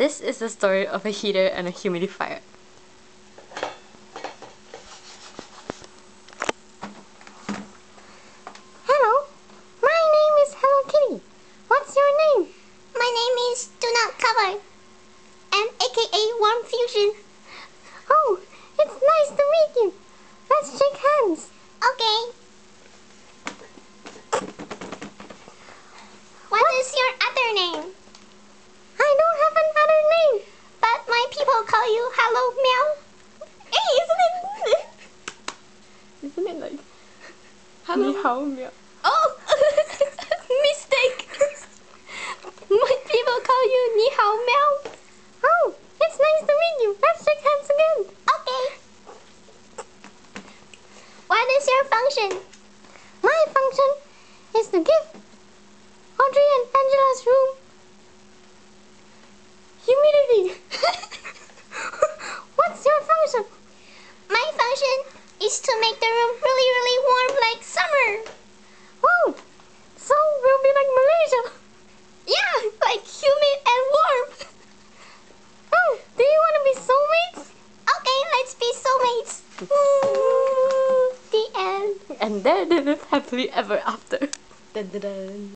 This is the story of a heater and a humidifier. Hello, my name is Hello Kitty. What's your name? My name is Do Not Cover, and aka Warm Fusion. Oh, it's nice to meet you. Let's shake hands. Okay. What is your other name? I don't have an other name, but my people call you Hello Meow. Hey, Isn't it like Hello How Meow? Oh, mistake. My people call you Ni Hao Meow. Oh, it's nice to meet you. Let's shake hands again. Okay. What is your function? My function is to give Audrey and Angela's room humidity. What's your function? My function is to make the room really, really warm like summer. Oh, so we'll be like Malaysia. Yeah, like humid and warm. Oh, do you want to be soulmates? Okay, let's be soulmates. The end. And there they live happily ever after. Dun, dun, dun.